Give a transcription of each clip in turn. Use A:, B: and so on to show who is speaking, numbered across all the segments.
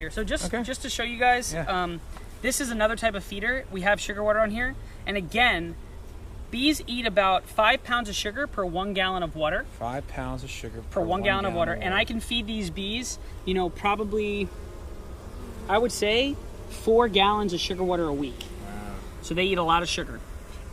A: here. So just to show you guys, this is another type of feeder. We have sugar water on here, and again, bees eat about 5 pounds of sugar per 1 gallon of water.
B: 5 pounds of sugar
A: per 1 gallon of water. And I can feed these bees, you know, probably, I would say, 4 gallons of sugar water a week.
B: Wow.
A: So they eat a lot of sugar.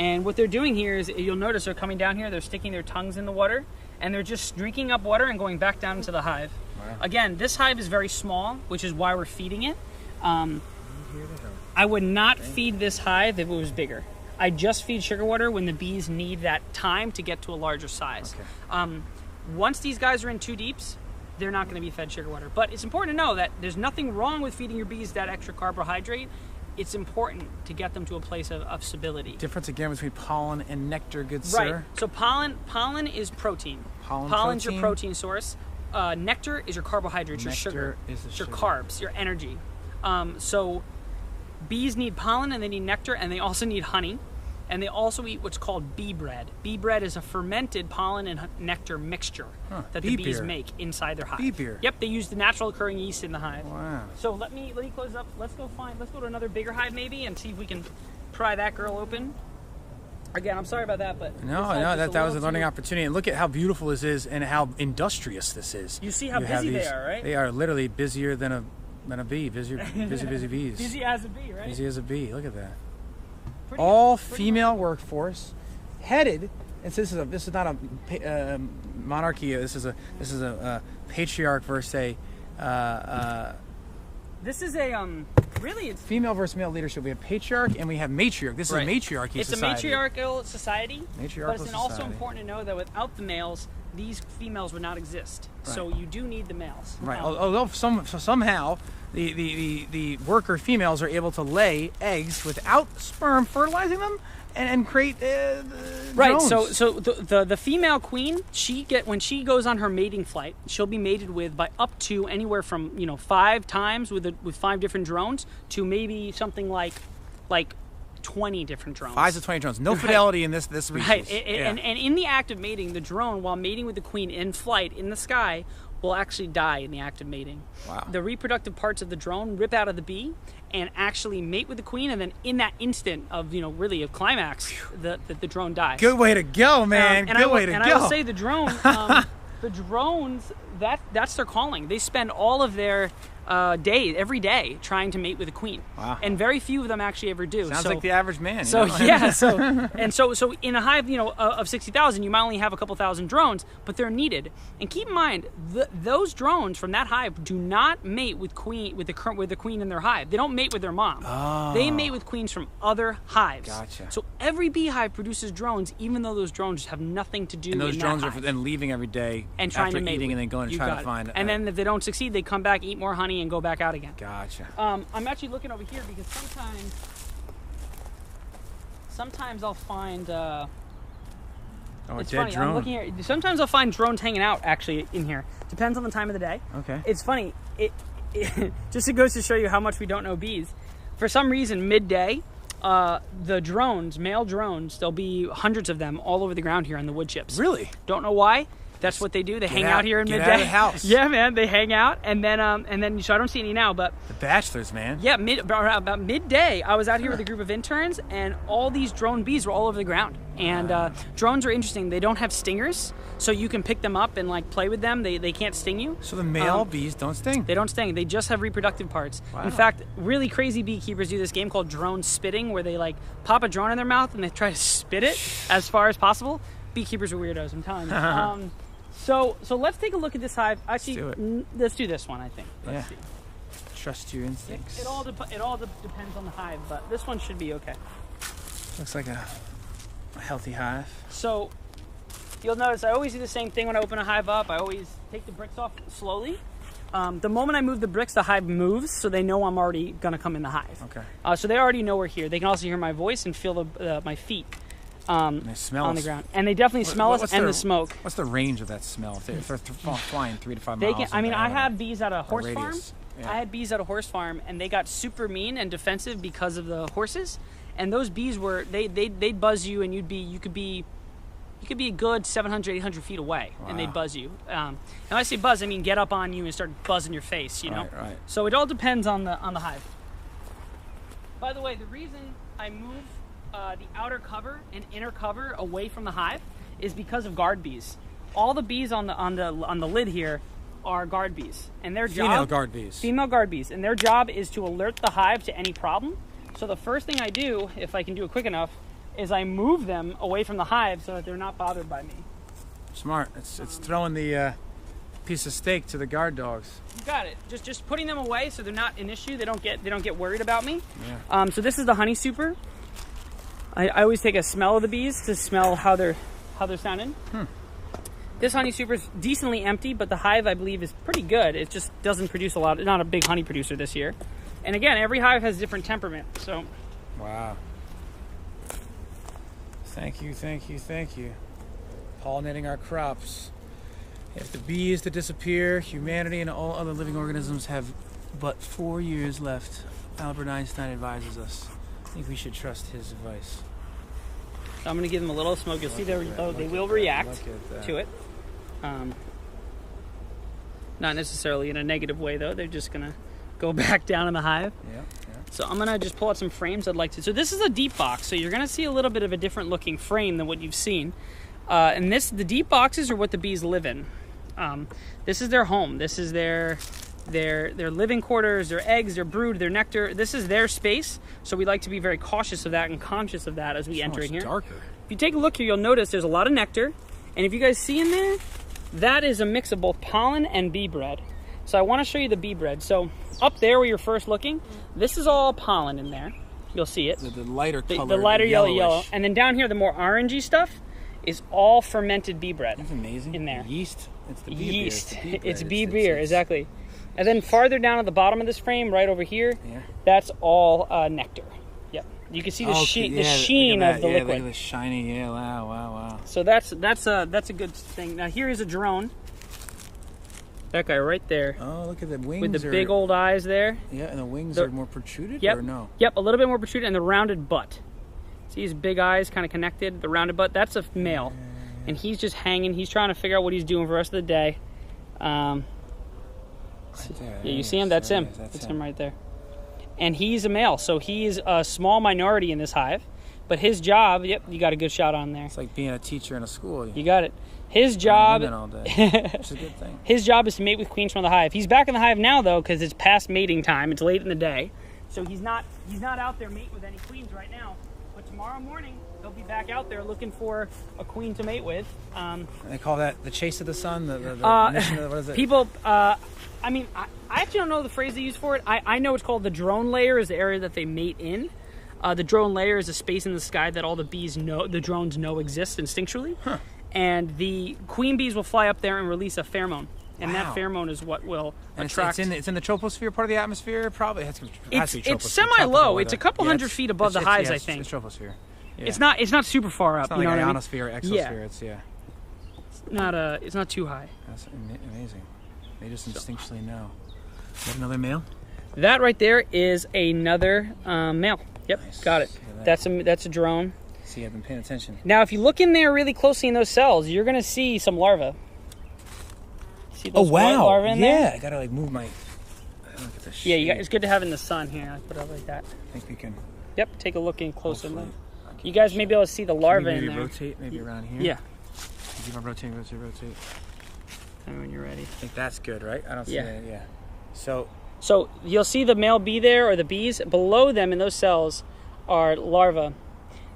A: And what they're doing here is, you'll notice they're coming down here, they're sticking their tongues in the water, and they're just drinking up water and going back down into the hive.
B: Wow.
A: Again, this hive is very small, which is why we're feeding it. I would not feed this hive if it was bigger. I just feed sugar water when the bees need that time to get to a larger size. Okay. Once these guys are in 2 deeps, they're not going to be fed sugar water. But it's important to know that there's nothing wrong with feeding your bees that extra carbohydrate. It's important to get them to a place of stability.
B: Difference again between pollen and nectar, good sir.
A: Right. So pollen is protein. Pollen's your protein source. Nectar is your carbohydrates, your sugar, your carbs, your energy. So bees need pollen and they need nectar, and they also need honey, and they also eat what's called bee bread. Bee bread is a fermented pollen and nectar mixture that the bees make inside their hive.
B: Bee beer.
A: Yep, they use the natural occurring yeast in the hive.
B: Wow.
A: So let me close up. Let's go to another bigger hive maybe and see if we can pry that girl open. Again, I'm sorry about that, but
B: no, that was a learning opportunity. And look at how beautiful this is and how industrious this is.
A: You see how busy they are, right?
B: They are literally busier than a bee. Busy bees.
A: Busy as a bee, right?
B: Busy as a bee. Look at that. All female workforce, headed. And this is not a monarchy. This is a patriarch versus a.
A: This is a really it's
B: female versus male leadership. We have patriarch and we have matriarch. This is a matriarchy
A: it's
B: society.
A: It's a matriarchal society.
B: But
A: it's also important to know that without the males, these females would not exist. Right. So you do need the males.
B: Right. Although somehow the worker females are able to lay eggs without sperm fertilizing them and create drones.
A: So the female queen, when she goes on her mating flight, she'll be mated with by up to anywhere from 5 times with 5 different drones to maybe something like 20 different drones.
B: 5 to 20 drones. No fidelity in this species.
A: Right. And in the act of mating, the drone, while mating with the queen in flight in the sky, will actually die in the act of mating.
B: Wow.
A: The reproductive parts of the drone rip out of the bee and actually mate with the queen, and then in that instant of really a climax, the drone dies.
B: Good way to go, man. Good way to go.
A: And I will say the drone, the drones, that's their calling. They spend all of their every day trying to mate with a queen.
B: Wow.
A: And very few of them actually ever do.
B: Sounds like the average man.
A: So in a hive of 60,000, you might only have a couple thousand drones, but they're needed. And keep in mind, those drones from that hive do not mate with the queen in their hive. They don't mate with their mom.
B: Oh.
A: They mate with queens from other hives.
B: Gotcha.
A: So every beehive produces drones, even though those drones have nothing to do.
B: And those drones
A: are
B: then leaving every day
A: and trying
B: after
A: to mate
B: eating, and then going and trying to find.
A: And then if they don't succeed, they come back, eat more honey, and go back out again.
B: Gotcha.
A: I'm actually looking over here because sometimes I'll find. It's funny.
B: Drone.
A: I'm looking here. Sometimes I'll find drones hanging out actually in here. Depends on the time of the day.
B: Okay.
A: It's funny. It just goes to show you how much we don't know bees. For some reason, midday, the drones, male drones, there'll be hundreds of them all over the ground here on the wood chips.
B: Really?
A: Don't know why. That's what they do. They hang out here in midday.
B: Get out of the house.
A: Yeah, man. They hang out, and then so I don't see any now, but
B: the bachelors, man.
A: Yeah, about midday, I was out here with a group of interns, and all these drone bees were all over the ground. And drones are interesting. They don't have stingers, so you can pick them up and play with them. They can't sting you.
B: So the male bees don't sting.
A: They don't sting. They just have reproductive parts. Wow. In fact, really crazy beekeepers do this game called drone spitting, where they pop a drone in their mouth and they try to spit it as far as possible. Beekeepers are weirdos, I'm telling you. So let's take a look at this hive. Actually, let's do this one, I think. Let's see.
B: Trust your instincts.
A: It all depends on the hive, but this one should be okay.
B: Looks like a healthy hive.
A: So you'll notice I always do the same thing when I open a hive up. I always take the bricks off slowly. The moment I move the bricks, the hive moves, so they know I'm already going to come in the hive.
B: Okay.
A: So they already know we're here. They can also hear my voice and feel my feet.
B: They smell
A: on the ground, and they definitely smell us and the smoke.
B: What's the range of that smell? If they're flying 3 to 5 miles.
A: I had bees at a horse farm.
B: Yeah.
A: I had bees at a horse farm, and they got super mean and defensive because of the horses. And those bees they'd buzz you, and you could be you could be a good 700, 800 feet away,
B: Wow.
A: and they'd buzz you. And when I say buzz, I mean get up on you and start buzzing your face, you know?
B: Right.
A: So it all depends on the hive. By the way, the reason I move the outer cover and inner cover away from the hive is because of guard bees. All the bees on the lid here are guard bees, and their job,
B: Female guard bees.
A: Female guard bees, and their job is to alert the hive to any problem. So the first thing I do, if I can do it quick enough, is I move them away from the hive so that they're not bothered by me.
B: Smart. It's throwing the piece of steak to the guard dogs.
A: You got it. Just putting them away so they're not an issue. They don't get worried about me.
B: Yeah.
A: So this is the honey super. I always take a smell of the bees to smell how they're sounding. This honey super is decently empty, but the hive, I believe, is pretty good. It just doesn't produce a lot. It's not a big honey producer this year. And again, every hive has different temperament. So.
B: Wow. Thank you. Pollinating our crops. If the bee is to disappear, humanity and all other living organisms have but 4 years left. Albert Einstein advises us. I think we should trust his advice.
A: So I'm going to give them a little smoke. You'll see they will react to it. Not necessarily in a negative way, though. They're just going to go back down in the hive.
B: Yeah.
A: So I'm going to just pull out some frames I'd like to. So this is a deep box, so you're going to see a little bit of a different looking frame than what you've seen. And the deep boxes are what the bees live in. This is their home. This is their living quarters, their eggs, their brood, their nectar. This is their space, so we like to be very cautious of that and conscious of that as we enter in here.
B: Darker.
A: If you take a look here, you'll notice there's a lot of nectar, and if you guys see in there, that is a mix of both pollen and bee bread. So I want to show you the bee bread. So up there where you're first looking, this is all pollen in there. You'll see it.
B: The lighter color.
A: The lighter yellow. And then down here, the more orangey stuff is all fermented bee bread.
B: That's amazing.
A: In there.
B: Yeast. It's the bee
A: yeast.
B: beer.
A: It's bee beer, exactly. And then farther down at the bottom of this frame, right over here,
B: Yeah.
A: that's all nectar. Yep. You can see the sheen of the liquid.
B: Look at the shiny. Yeah. Wow.
A: So that's a good thing. Now here is a drone. That guy right there.
B: Oh, look at the wings.
A: With the big old eyes there.
B: Yeah, and the wings are more protruded,
A: yep,
B: or no?
A: Yep, a little bit more protruded, and the rounded butt. See his big eyes kind of connected, the rounded butt? That's a male. And he's just hanging. He's trying to figure out what he's doing for the rest of the day.
B: Right there,
A: yeah, you see him? That's him. That's him right there. And he's a male, so he's a small minority in this hive. But his job, yep, you got a good shot on there.
B: It's like being a teacher in a school.
A: You got it. His job,
B: all day. Which is a good thing.
A: His job is to mate with queens from the hive. He's back in the hive now, though, because it's past mating time. It's late in the day, so he's not out there mating with any queens right now. But tomorrow morning, he'll be back out there looking for a queen to mate with.
B: They call that the chase of the sun. The mission of, what is it?
A: People, I actually don't know the phrase they use for it. I know it's called the drone layer. Is the area that they mate in. The drone layer is a space in the sky that all the drones know exists instinctually.
B: Huh.
A: And the queen bees will fly up there and release a pheromone. And that pheromone is what will attract...
B: It's in the troposphere part of the atmosphere? Probably. It has to be troposphere.
A: It's semi-low. It's a couple hundred feet above the hives, I think.
B: It's troposphere. Yeah.
A: It's not super far up.
B: It's not like ionosphere or exosphere.
A: Yeah. It's not too high.
B: That's amazing. They just instinctually know. Is that another male?
A: That right there is another male. Yep,
B: nice.
A: Got it. That's a drone.
B: See, I've been paying attention.
A: Now, if you look in there really closely in those cells, you're going to see some larvae. See those white larvae in there?
B: Yeah, I got to move my... Look at this
A: shit. Yeah, it's good to have in the sun here. I put it up like that.
B: I think we can...
A: Yep, take a look in closer. You guys may be able to see the larvae in there.
B: Maybe rotate, maybe around here?
A: Yeah.
B: Keep on rotating.
A: Tell me when you're ready.
B: I think that's good, right? I don't see that. Yeah.
A: So you'll see the male bee there, or the bees. Below them in those cells are larvae.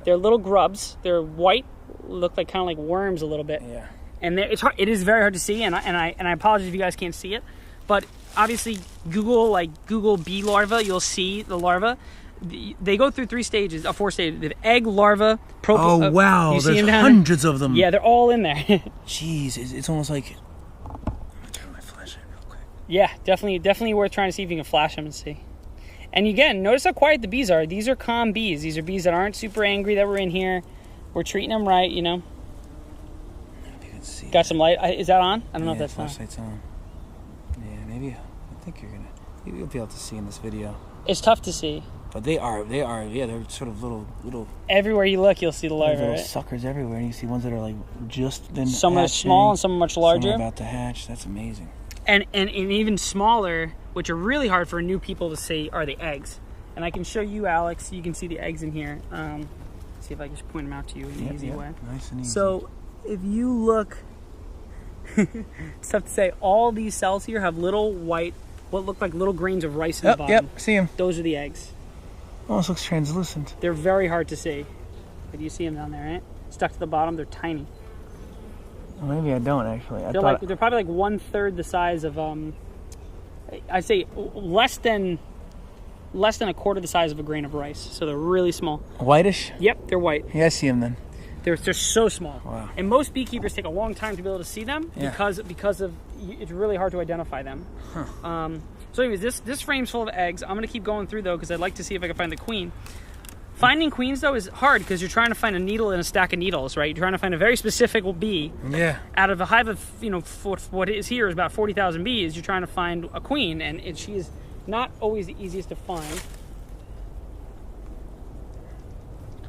A: They're little grubs. They're white, look like kind of like worms a little bit.
B: Yeah.
A: And it's hard. It is very hard to see, and I apologize if you guys can't see it. But obviously, Google bee larva. You'll see the larva. They go through 4 stages. They have egg, larva,
B: oh wow! There's hundreds of them.
A: Yeah, they're all in there.
B: Jeez, it's almost like. I'm gonna turn my flashlight real quick.
A: Yeah, definitely worth trying to see if you can flash them and see. And again, notice how quiet the bees are. These are calm bees. These are bees that aren't super angry that we're in here. We're treating them right, you know.
B: If you can see.
A: Got some light. Is that on? I don't know if that's on.
B: Flashlight's on. Yeah, maybe. I think you'll be able to see in this video.
A: It's tough to see.
B: But they are, yeah, they're sort of little.
A: Everywhere you look, you'll see the larvae,
B: little
A: right?
B: suckers everywhere, and you see ones that are like just then.
A: Some are small and some are much larger.
B: Some are about to hatch. That's amazing.
A: And even smaller, which are really hard for new people to see, are the eggs. And I can show you, Alex. You can see the eggs in here. See if I can just point them out to you in an easy way.
B: Nice and easy.
A: So if you look, it's tough to say. All these cells here have little white, what look like little grains of rice in the bottom.
B: Yep, see them.
A: Those are the eggs.
B: Almost looks translucent.
A: They're very hard to see. But you see them down there, right? Stuck to the bottom. They're tiny.
B: Well, maybe I don't actually.
A: They're probably like 1/3 the size of I'd say less than a quarter the size of a grain of rice. So they're really small.
B: Whitish?
A: Yep, they're white.
B: Yeah, I see them then.
A: They're so small.
B: Wow.
A: And most beekeepers take a long time to be able to see them because of it's really hard to identify them.
B: Huh.
A: So anyways, this frame's full of eggs. I'm gonna keep going through though because I'd like to see if I can find the queen. Finding queens though is hard because you're trying to find a needle in a stack of needles, right? You're trying to find a very specific bee.
B: Yeah.
A: Out of a hive of for what is here is about 40,000 bees. You're trying to find a queen, and she is not always the easiest to find.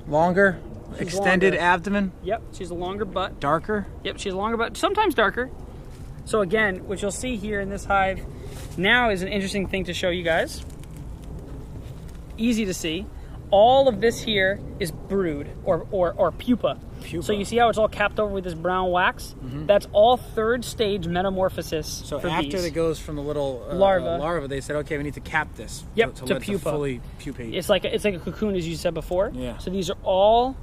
B: Longer,
A: She's
B: extended
A: longer.
B: abdomen.
A: Yep, she's a longer butt.
B: Darker.
A: Yep, she's a longer butt, sometimes darker. So again, what you'll see here in this hive now is an interesting thing to show you guys. Easy to see. All of this here is brood or pupa. So you see how it's all capped over with this brown wax? Mm-hmm. That's all third stage metamorphosis.
B: So
A: for
B: after
A: bees.
B: it goes from the little
A: larva,
B: they said, okay, we need to cap this.
A: Yep,
B: to
A: to
B: let
A: pupa.
B: it fully pupate.
A: It's like a cocoon, as you said before.
B: Yeah.
A: So these are all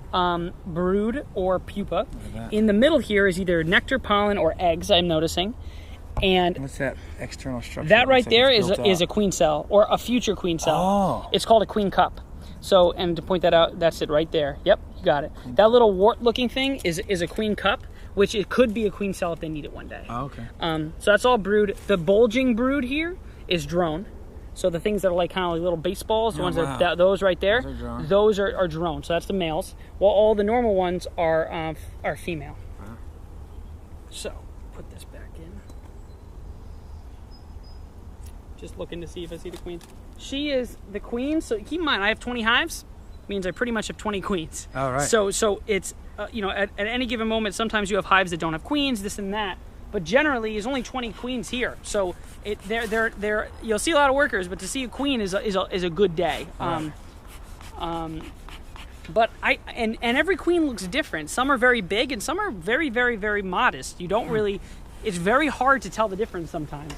A: brood or pupa. In the middle here is either nectar, pollen, or eggs. I'm noticing. And
B: what's that external structure?
A: that right there is a queen cell or a future queen cell.
B: Oh.
A: It's called a queen cup. So, and to point that out, that's it right there. Yep, you got it. That little wart-looking thing is a queen cup, which it could be a queen cell if they need it one day.
B: Oh, okay.
A: So that's all brood. The bulging brood here is drone. So the things that are like kind of like little baseballs, the ones that those right there, those are drone. So that's the males. While all the normal ones are female.
B: Wow.
A: So put this back in. Just looking to see if I see the queen. She is the queen. So keep in mind, I have 20 hives. Means I pretty much have 20 queens.
B: All right.
A: So it's at any given moment, sometimes you have hives that don't have queens, this and that. But generally, there's only 20 queens here. So they're you'll see a lot of workers, but to see a queen is a good day.
B: Right.
A: But and every queen looks different. Some are very big, and some are very, very, very modest. You don't really. It's very hard to tell the difference sometimes.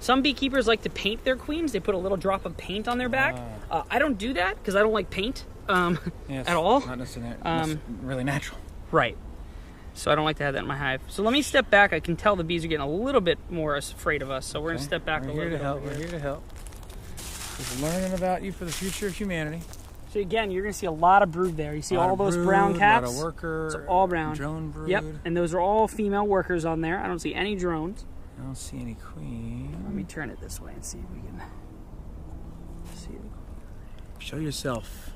A: Some beekeepers like to paint their queens. They put a little drop of paint on their back. I don't do that because I don't like paint at all.
B: Not necessarily really natural.
A: Right. So I don't like to have that in my hive. So let me step back. I can tell the bees are getting a little bit more afraid of us. So we're going to step back a little bit.
B: We're here to help. Just learning about you for the future of humanity.
A: So again, you're going to see a lot of brood there. You see all those
B: brood,
A: brown caps?
B: A lot of worker.
A: It's all brown.
B: Drone brood.
A: Yep. And those are all female workers on there. I don't see any drones.
B: I don't see any queen.
A: Let me turn it this way and see if we can see the queen.
B: Show yourself.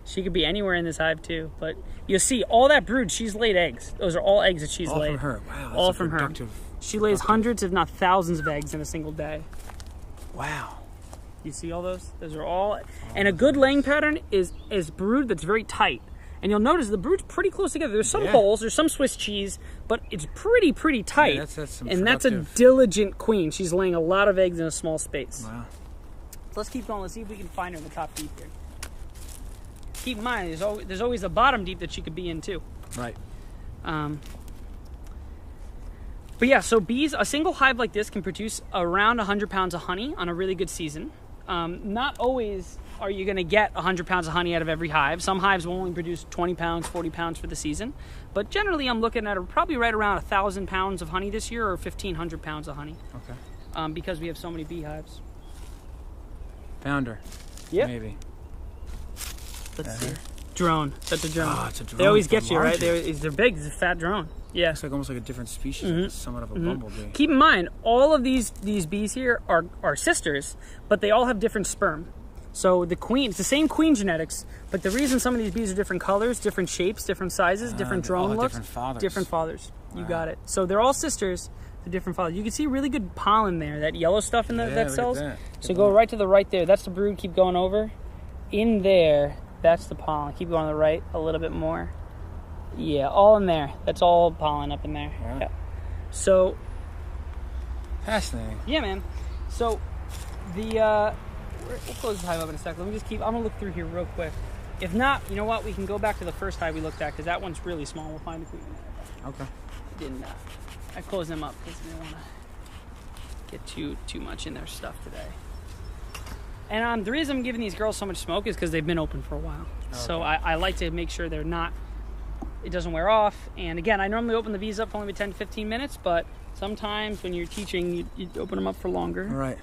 A: She could be anywhere in this hive too, but you'll see all that brood. She's laid eggs. Those are all eggs that she's laid.
B: All from her. Wow. That's
A: all from her. She lays hundreds, if not thousands, of eggs in a single day.
B: Wow.
A: You see all those? Those are all. And a good laying pattern is brood that's very tight. And you'll notice the brood's pretty close together. There's some holes, there's some Swiss cheese, but it's pretty tight.
B: Yeah, that's
A: and that's a diligent queen. She's laying a lot of eggs in a small space.
B: Wow.
A: So let's keep going. Let's see if we can find her in the top deep here. Keep in mind, there's always a bottom deep that she could be in too.
B: Right.
A: But yeah, so bees, a single hive like this can produce around 100 pounds of honey on a really good season. Not always are you going to get 100 pounds of honey out of every hive. Some hives will only produce 20 pounds, 40 pounds for the season. But generally, I'm looking at probably right around 1,000 pounds of honey this year or 1,500 pounds of honey.
B: Okay.
A: Because we have so many beehives.
B: Found her.
A: Yep.
B: Maybe.
A: Let's see. Drone. That's a drone.
B: Oh, it's a drone.
A: They always get you, right? They're big. It's a fat drone. Yeah.
B: It's like almost like a different species, like somewhat of a bumblebee.
A: Keep in mind, all of these bees here are sisters, but they all have different sperm. So the queen, it's the same queen genetics, but the reason some of these bees are different colors, different shapes, different sizes, different drone looks,
B: different fathers.
A: Different fathers. You got it. So they're all sisters. the different flowers. You can see really good pollen there, that yellow stuff in that
B: look
A: cells.
B: at that.
A: So go right to the right there. That's the brood. Keep going over. In there, that's the pollen. Keep going to the right a little bit more. Yeah, all in there. That's all pollen up in there.
B: Wow.
A: Yeah. So,
B: Fascinating.
A: yeah, man. So, we'll close the hive up in a second. Let me just I'm going to look through here real quick. If not, you know what? We can go back to the first hive we looked at because that one's really small. We'll find the queen in there.
B: Okay.
A: I closed them up because I didn't want to get too much in their stuff today. And the reason I'm giving these girls so much smoke is because they've been open for a while. Okay. So I like to make sure it doesn't wear off. And again, I normally open the bees up for only 10 to 15 minutes, but sometimes when you're teaching, you open them up for longer.
B: Right.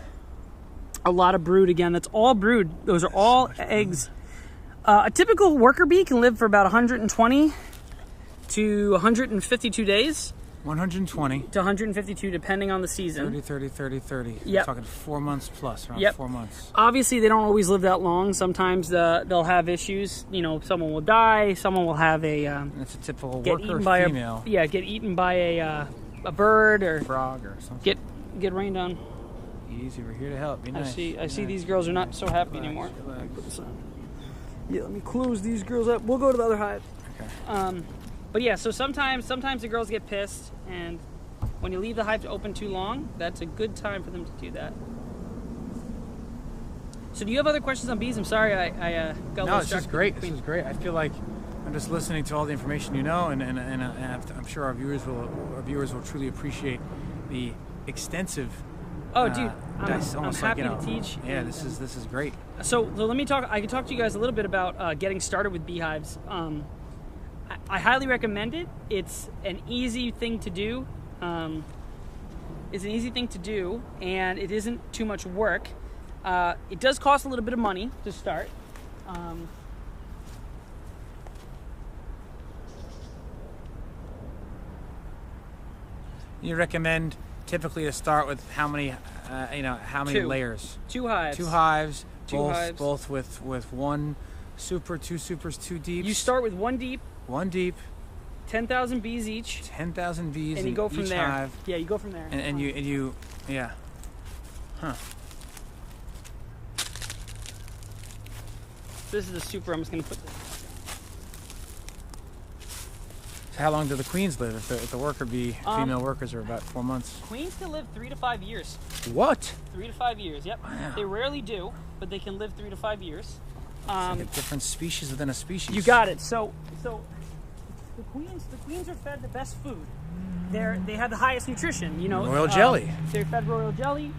A: A lot of brood again. That's all brood. Those are all eggs. A typical worker bee can live for about 120 to 152 days.
B: 120
A: to 152 depending on the season.
B: 30.
A: Yep.
B: We're talking 4 months plus, around 4 months.
A: Obviously, they don't always live that long. Sometimes they'll have issues. You know, someone will die. Someone will have
B: It's a typical
A: get
B: worker
A: eaten by
B: female.
A: get eaten by a
B: bird or frog or something.
A: Get rained on.
B: Easy, we're here to help. Be nice.
A: I see these girls are not so happy anymore.
B: Relax.
A: Yeah, let me close these girls up. We'll go to the other hive.
B: Okay.
A: But yeah, so sometimes the girls get pissed, and when you leave the hive open too long, that's a good time for them to do that. So do you have other questions on bees? I'm sorry I got a little
B: No,
A: distracted.
B: this is great. I feel like I'm just listening to all the information and I'm sure our viewers will truly appreciate the extensive.
A: Oh, dude, I'm
B: almost
A: happy
B: like,
A: to teach.
B: Yeah, this is great.
A: So let me talk. I can talk to you guys a little bit about getting started with beehives. I highly recommend it. It's an easy thing to do. And it isn't too much work. It does cost a little bit of money to start.
B: You recommend typically to start with how many layers?
A: 2 hives.
B: 2 hives.
A: Two hives.
B: Both with 1 super, 2 supers, 2 deeps.
A: You start with 1 deep.
B: 1 deep.
A: 10,000 bees each.
B: 10,000 bees
A: and you go from
B: each
A: there.
B: hive.
A: Yeah, you go from there.
B: And you yeah. Huh.
A: This is the super. I'm just gonna put this.
B: So how long do the queens live? If the worker bee, female workers are about 4 months.
A: Queens can live 3 to 5 years.
B: What?
A: 3 to 5 years. Yep.
B: Wow.
A: They rarely do, but they can live 3 to 5 years.
B: It's like a different species within a species.
A: You got it. So the queens are fed the best food. They have the highest nutrition. You know,
B: royal jelly.
A: They're fed royal jelly.